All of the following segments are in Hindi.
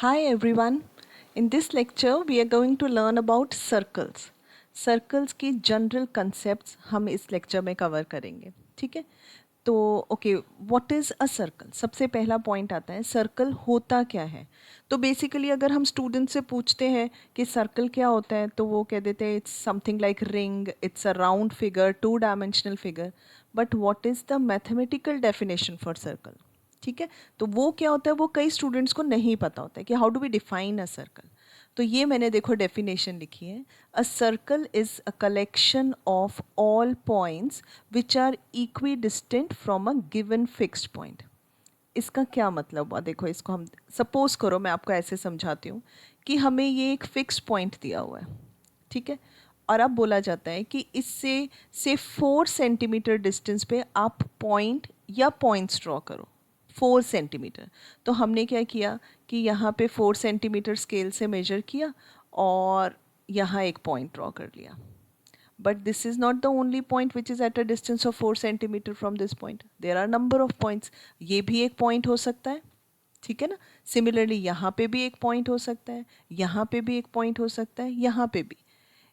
Hi everyone. In this lecture we are going to learn about circles. Circles की जनरल concepts हम इस लेक्चर में कवर करेंगे. ठीक है. तो okay, what is a circle. सबसे पहला पॉइंट आता है सर्कल होता क्या है. तो बेसिकली अगर हम स्टूडेंट से पूछते हैं कि सर्कल क्या होता है तो वो कह देते हैं it's something like ring, it's a round figure, two dimensional figure. But what is the mathematical definition for circle. ठीक है. तो वो क्या होता है वो कई स्टूडेंट्स को नहीं पता होता है कि how do we define a circle. तो ये मैंने देखो डेफिनेशन लिखी है. A circle is a collection of all points which are equidistant from a given fixed point. इसका क्या मतलब हुआ. देखो इसको हम सपोज करो, मैं आपको ऐसे समझाती हूँ कि हमें ये एक फिक्स पॉइंट दिया हुआ है. ठीक है. और अब बोला जाता है कि इससे से 4 सेंटीमीटर डिस्टेंस पे आप पॉइंट या पॉइंट्स ड्रॉ करो. 4 सेंटीमीटर. तो हमने क्या किया कि यहाँ पे 4 सेंटीमीटर स्केल से मेजर किया और यहाँ एक पॉइंट ड्रॉ कर लिया. But this is not the only point which is at a distance of 4 centimetre from this point. There are number of points. ये भी एक पॉइंट हो सकता है. ठीक है ना. सिमिलरली यहाँ पे भी एक पॉइंट हो सकता है, यहाँ पे भी एक पॉइंट हो सकता है, यहाँ पे भी.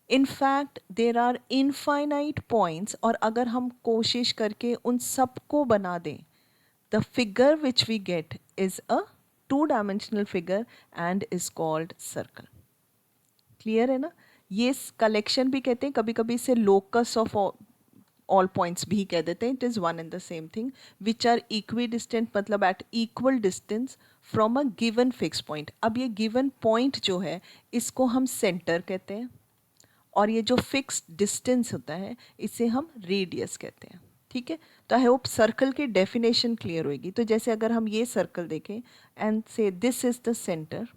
In fact there are infinite points. और अगर हम कोशिश करके उन सबको बना दें, the figure which we get is a two-dimensional figure and is called circle. Clear है ना. ये कलेक्शन भी कहते हैं, कभी कभी इसे लोकस ऑफ ऑल पॉइंट्स भी कह देते हैं. It is one and the same thing which are equidistant, मतलब at equal distance from a given fix point. अब ये गिवन पॉइंट जो है इसको हम सेंटर कहते हैं और ये जो फिक्स डिस्टेंस होता है इसे हम रेडियस कहते हैं. ठीक है. तो आई होप सर्कल की डेफिनेशन क्लियर होगी. तो जैसे अगर हम ये सर्कल देखें एंड से this is the centre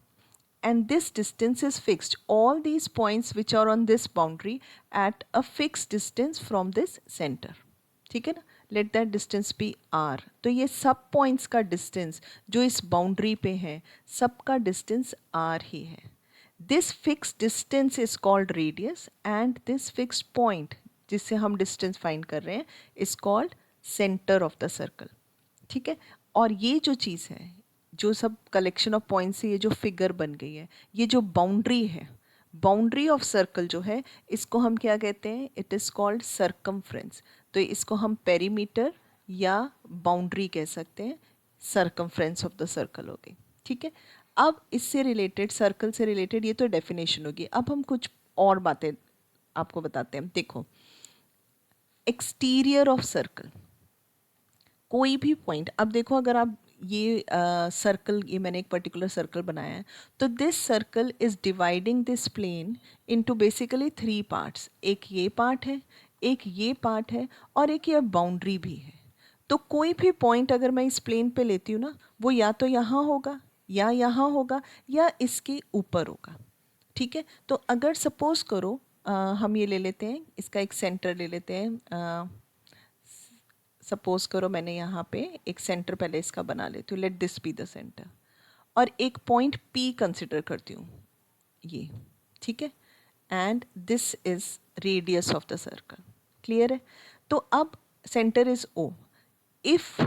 and this distance is fixed. All these points which are on this boundary at a fixed distance from this center. ठीक है ना. let that distance be r. तो ये सब पॉइंट्स का डिस्टेंस जो इस बाउंड्री पे है सबका डिस्टेंस r ही है. This fix distance is called radius and this fixed point जिससे हम डिस्टेंस फाइंड कर रहे हैं is called centre of the circle. ठीक है. और ये जो चीज़ है, जो सब कलेक्शन ऑफ पॉइंट्स से ये जो फिगर बन गई है, ये जो बाउंड्री है, बाउंड्री ऑफ सर्कल जो है इसको हम क्या कहते हैं. It is called circumference. तो इसको हम पेरीमीटर या बाउंड्री कह सकते हैं. सर्कमफ्रेंस ऑफ द सर्कल हो गई. ठीक है. अब इससे रिलेटेड, सर्कल से रिलेटेड ये तो डेफिनेशन होगी. अब हम कुछ और बातें आपको बताते हैं. देखो, एक्सटीरियर ऑफ सर्कल, कोई भी पॉइंट. अब देखो अगर आप ये सर्कल, ये मैंने एक पर्टिकुलर सर्कल बनाया है, तो this circle is dividing this plane into basically 3 parts. एक ये पार्ट है, एक ये पार्ट है और एक ये बाउंड्री भी है. तो कोई भी पॉइंट अगर मैं इस प्लेन पे लेती हूँ ना, वो या तो यहाँ होगा या यहाँ होगा या इसके ऊपर होगा. ठीक है. तो अगर सपोज करो हम ये ले लेते हैं, इसका एक सेंटर ले लेते हैं. सपोज करो मैंने यहाँ पे एक सेंटर पहले इसका बना लेती हूँ. Late this be the centre. और एक पॉइंट P कंसिडर करती हूँ ये. ठीक है. And this is radius of the circle. Clear है. तो अब centre is O. If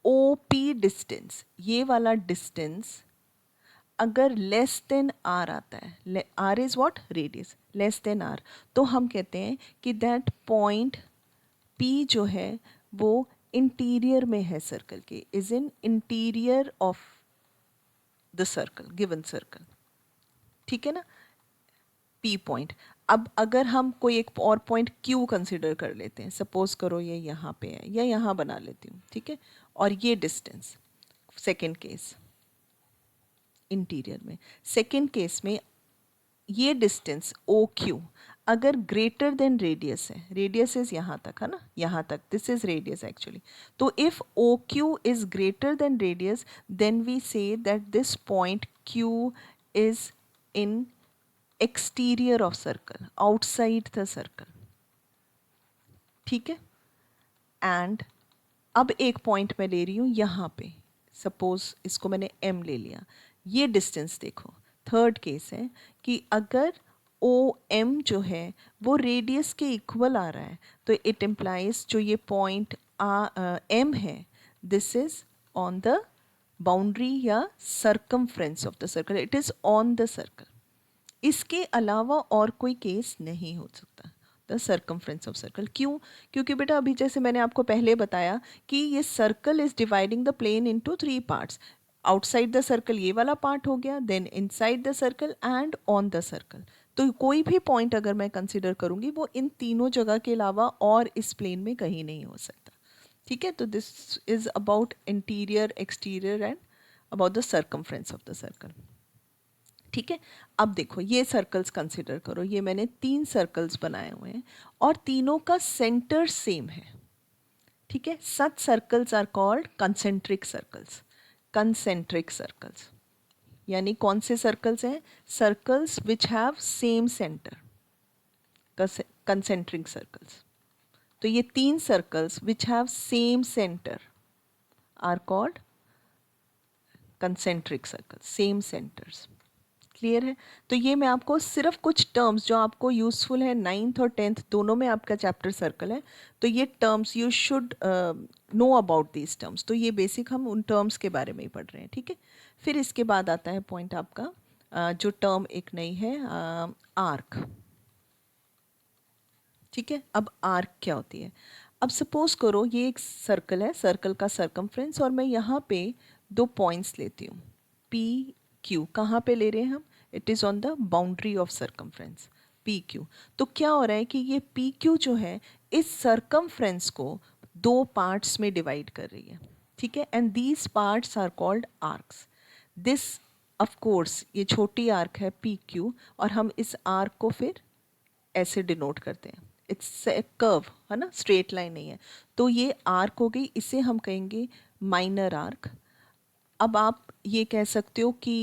OP distance, ये वाला डिस्टेंस अगर लेस देन R आता है, R is what, radius, less than R, तो हम कहते हैं कि दैट पॉइंट P जो है वो इंटीरियर में है सर्कल के, is in interior of the circle, given circle. ठीक है ना. P point. अब अगर हम कोई एक और पॉइंट Q कंसिडर कर लेते हैं, सपोज करो ये यहाँ पे है या यहाँ बना लेती हूँ. ठीक है. और ये डिस्टेंस, सेकेंड केस इंटीरियर में. सेकेंड केस में ये डिस्टेंस OQ अगर ग्रेटर देन रेडियस है, रेडियस इज यहाँ तक है ना, यहाँ तक, दिस इज रेडियस एक्चुअली. तो if OQ is greater than radius then we say that this point Q is in exterior of circle, outside the circle. ठीक है. एंड अब एक पॉइंट मैं ले रही हूँ यहाँ पे, सपोज इसको मैंने M ले लिया. ये डिस्टेंस देखो, थर्ड केस है कि अगर OM जो है वो रेडियस के इक्वल आ रहा है, तो इट इम्प्लाइज जो ये पॉइंट M है, this is on the boundary या circumference of the circle, it is on the circle. इसके अलावा और कोई केस नहीं हो सकता द सर्कमफ्रेंस ऑफ सर्कल। क्यों? क्योंकि बेटा अभी जैसे मैंने आपको पहले बताया कि ये circle is dividing the plane into 3 parts. Outside the circle ये वाला पार्ट हो गया, then inside the circle and on the circle. तो कोई भी पॉइंट अगर मैं कंसिडर करूंगी वो इन तीनों जगह के अलावा और इस प्लेन में कहीं नहीं हो सकता। ठीक है, तो this is about interior, exterior and about the circumference of the circle. ठीक है, अब देखो ये सर्कल्स कंसिडर करो, ये मैंने 3 सर्कल्स बनाए हुए हैं और तीनों का सेंटर सेम है। ठीक है, such circles are called concentric circles. Concentric circles यानी कौन से सर्कल्स हैं? Circles which have same centre, concentric circles. तो ये 3 circles which have same centre are called concentric circles, same centres. Clear है? तो ये मैं आपको सिर्फ कुछ टर्म्स जो आपको यूजफुल है, 9th और 10th दोनों में आपका चैप्टर सर्कल है, तो ये terms you should know about these terms. तो ये बेसिक हम उन टर्म्स के बारे में ही पढ़ रहे हैं। ठीक है, फिर इसके बाद आता है पॉइंट आपका जो टर्म एक नई है, आर्क। ठीक है, अब आर्क क्या होती है? अब सपोज करो ये एक सर्कल है, सर्कल का सर्कमफ्रेंस, और मैं यहाँ पे 2 पॉइंट्स लेती हूँ पी क्यू। कहाँ पे ले रहे हैं हम? It is on the boundary of circumference P Q. तो क्या हो रहा है कि ये पी क्यू जो है इस सर्कमफ्रेंस को 2 पार्ट्स में डिवाइड कर रही है। ठीक है, and these parts are called arcs. This of course ये छोटी आर्क है पी क्यू, और हम इस आर्क को फिर ऐसे डिनोट करते हैं। इट्स ए कर्व, है ना, स्ट्रेट लाइन नहीं है। तो ये आर्क हो गई, इसे हम कहेंगे माइनर आर्क। अब आप ये कह सकते हो कि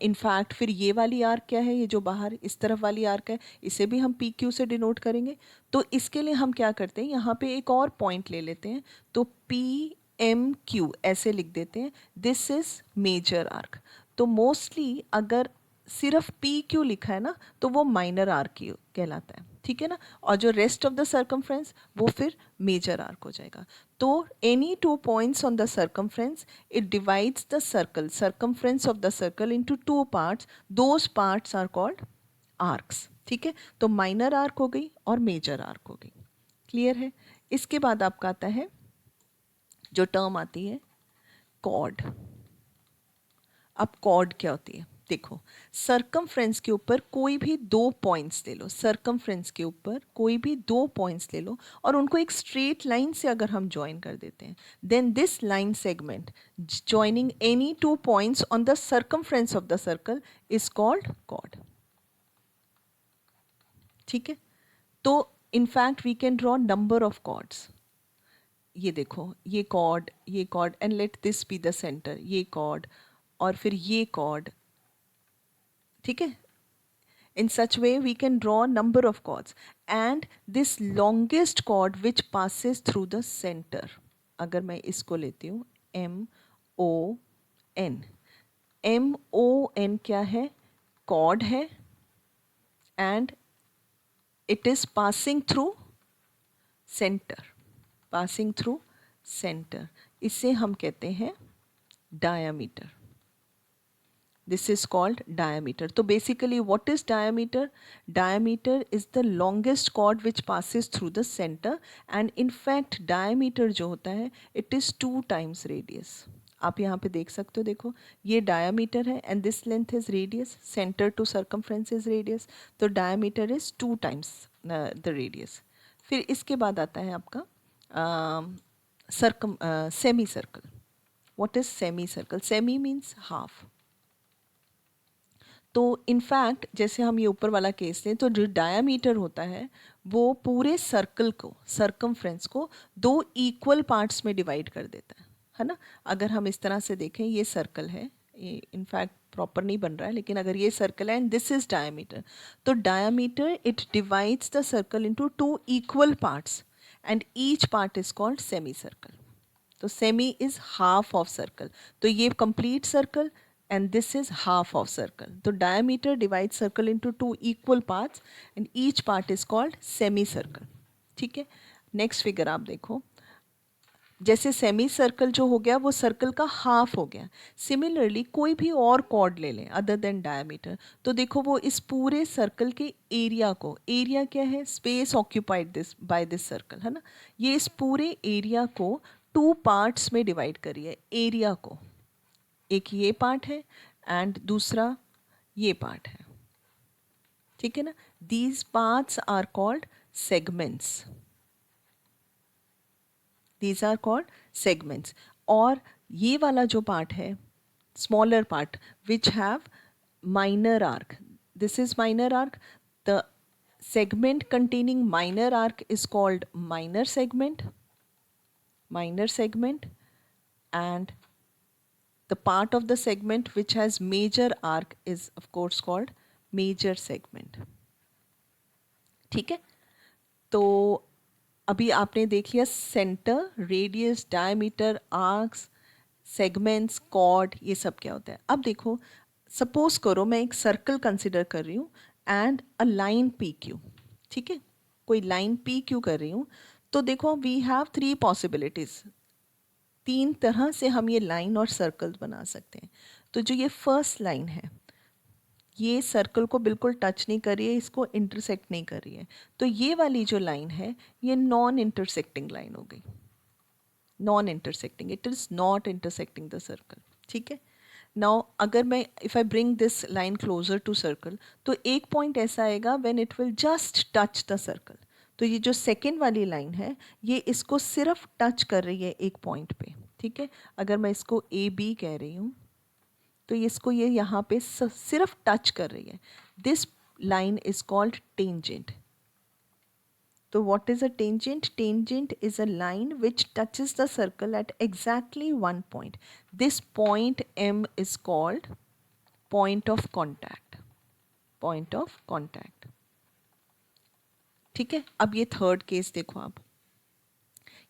इनफैक्ट फिर ये वाली आर्क क्या है, ये जो बाहर इस तरफ वाली आर्क है, इसे भी हम पी क्यू से डिनोट करेंगे। तो इसके लिए हम क्या करते हैं, यहाँ पे एक और पॉइंट ले लेते हैं, तो पी एम क्यू ऐसे लिख देते हैं, दिस इज मेजर आर्क। तो मोस्टली अगर सिर्फ पी क्यू लिखा है ना, तो वो माइनर आर्क ही कहलाता है। ठीक है ना, और जो रेस्ट ऑफ द सर्कमफ्रेंस वो फिर मेजर आर्क हो जाएगा। तो any 2 points on the circumference, it divides the circle, circumference of the circle into 2 parts, those parts are called arcs. ठीक है, तो माइनर आर्क हो गई और मेजर आर्क हो गई। क्लियर है? इसके बाद आपका आता है जो टर्म आती है कॉर्ड। अब कॉर्ड क्या होती है? देखो, सर्कमफ्रेंस के ऊपर कोई भी 2 पॉइंट्स ले लो, सर्कमफ्रेंस के ऊपर कोई भी 2 पॉइंट्स ले लो और उनको एक स्ट्रेट लाइन से अगर हम ज्वाइन कर देते हैं, then this line segment joining any 2 points on the circumference of the circle is called chord. ठीक है, तो in fact we can draw number of chords. ये देखो, ये कॉर्ड, ये chord, and let this be the centre, ये कॉर्ड और फिर ये कॉर्ड। ठीक है, in such way we can draw a number of chords, and this longest chord which passes through the center, अगर मैं इसको लेती हूँ M O N, M O N क्या है? chord है, and it is passing through center, passing through center, इसे हम कहते हैं diameter. This is called diameter. So basically what is diameter? Diameter is the longest chord which passes through the center, and in fact diameter जो होता है it is 2 times radius. आप यहाँ पे देख सकते हो, देखो ये diameter है and this length is radius, center to circumference is radius, तो diameter is 2 times the radius. फिर इसके बाद आता है आपका semi circle. What is semi circle? Semi means half. तो इनफैक्ट जैसे हम ये ऊपर वाला केस लें, तो जो डायामीटर होता है वो पूरे सर्कल को, सर्कमफ्रेंस को 2 इक्वल पार्ट्स में डिवाइड कर देता है ना। अगर हम इस तरह से देखें, ये सर्कल है, ये इनफैक्ट प्रॉपर नहीं बन रहा है, लेकिन अगर ये सर्कल है एंड दिस इज डायामीटर, तो diameter it divides the circle into 2 equal parts and each part is called semicircle. तो semi is half of circle, तो ये complete circle and this is half of circle. So diameter divides circle into 2 equal parts and each part is called semicircle. ठीक है, नेक्स्ट फिगर आप देखो, जैसे सेमी सर्कल जो हो गया वो सर्कल का हाफ हो गया। सिमिलरली कोई भी और कॉर्ड ले लें अदर देन डायमीटर, तो देखो वो इस पूरे सर्कल के एरिया को, एरिया क्या है, space occupied this by this circle, है ना, ये इस पूरे एरिया को टू पार्ट्स में डिवाइड करिए एरिया को। एक ये पार्ट है एंड दूसरा ये पार्ट है, ठीक है ना। These parts are called segments, these are called segments. और ये वाला जो पार्ट है, smaller part which have minor arc, this is minor arc, the segment containing minor arc is called minor segment, minor segment, and the part of the segment which has major arc is of course called major segment, ठीक है। तो अभी आपने देख लिया centre, radius, diameter, arcs, segments, chord, ये सब क्या होता है। अब देखो, सपोज करो मैं एक सर्कल कंसिडर कर रही हूँ and a line P Q, ठीक है, कोई लाइन पी क्यू कर रही हूँ। तो देखो वी हैव थ्री पॉसिबिलिटीज, तीन तरह से हम ये लाइन और सर्कल बना सकते हैं। तो जो ये फर्स्ट लाइन है, ये सर्कल को बिल्कुल टच नहीं कर रही है, इसको इंटरसेक्ट नहीं कर रही है, तो ये वाली जो लाइन है ये नॉन इंटरसेक्टिंग लाइन हो गई, non intersecting, it is not intersecting the circle, ठीक है। नाउ अगर मैं if I bring this line closer to circle, तो एक पॉइंट ऐसा आएगा when it will just touch the circle. तो ये जो सेकेंड वाली लाइन है ये इसको सिर्फ टच कर रही है एक पॉइंट पे, ठीक है। अगर मैं इसको ए बी कह रही हूँ तो इसको ये यहाँ पे सिर्फ टच कर रही है। This line is called tangent. तो what is a tangent? Tangent is a line which touches the circle at exactly one point. This point M is called point of contact. Point of contact. ठीक है। अब ये थर्ड केस देखो, आप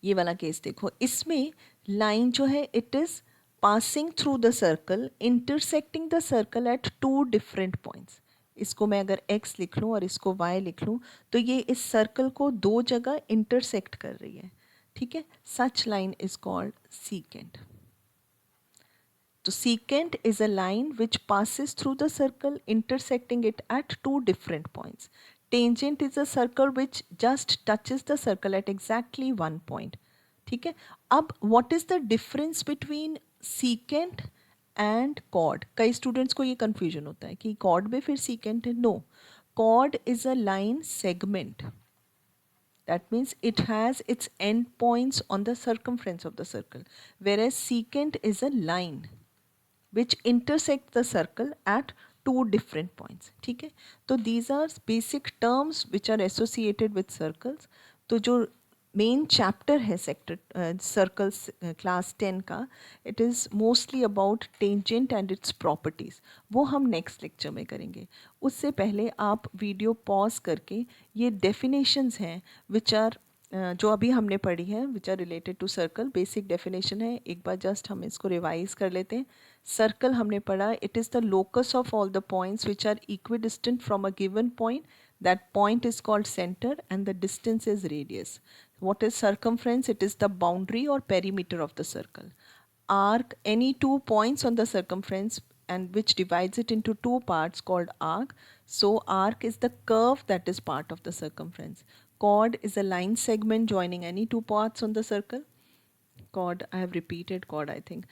ये वाला केस देखो, इसमें लाइन जो है it is passing through the circle, intersecting the circle at two different points. इसको मैं अगर x लिख लूँ और इसको y लिख लूँ तो ये इस सर्कल को दो जगह इंटरसेक्ट कर रही है, ठीक है। सच लाइन इज कॉल्ड सीकेंट। तो secant is a line which passes through the circle intersecting it at two different points. Tangent is a circle which just touches the circle at exactly one point. ठीक है। अब what is the difference between secant and chord? कई स्टूडेंट्स को ये कंफ्यूजन होता है कि chord में फिर secant है। No, chord is a line segment. That means it has its end points on the circumference of the circle, whereas secant is a line which intersect the circle at two different points, ठीक है। तो these are basic terms which are associated with circles। तो जो मेन चैप्टर है सेक्टर सर्कल्स क्लास 10 का, it is mostly about tangent and it's properties, वो हम नेक्स्ट लेक्चर में करेंगे। उससे पहले आप वीडियो पॉज करके ये डेफिनेशंस हैं विच आर जो अभी हमने पढ़ी है which are related to circle, basic definition है, एक बार जस्ट हम इसको रिवाइज कर लेते हैं। सर्कल हमने पढ़ा, it is the locus of all the points which are equidistant from a given point, that point is called center and the distance is radius. What is circumference? It is the boundary or perimeter of the circle. Arc, any two points on the circumference and which divides it into two parts called arc. So arc is the curve that is part of the circumference. Chord is a line segment joining any two parts on the circle. Chord, I have repeated chord I think.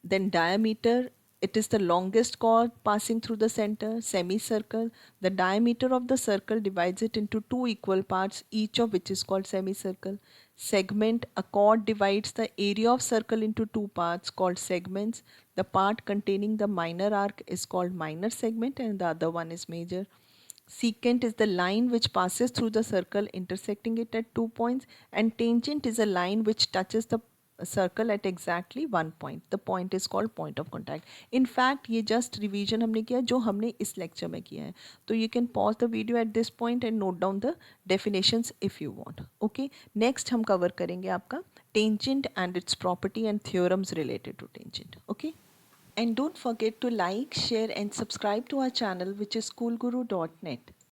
Then diameter, it is the longest chord passing through the center. Semicircle, the diameter of the circle divides it into two equal parts, each of which is called semicircle. Segment, a chord divides the area of circle into two parts called segments. The part containing the minor arc is called minor segment and the other one is major. Secant is the line which passes through the circle intersecting it at two points, and tangent is a line which touches the circle at exactly one point. The point is called point of contact. In fact ये just revision हमने किया जो हमने इस lecture में किया है। तो you can pause the video at this point and note down the definitions if you want. Okay, next हम cover करेंगे आपका tangent and its property and theorems related to tangent. Okay, and don't forget to like, share and subscribe to our channel which is schoolguru.net.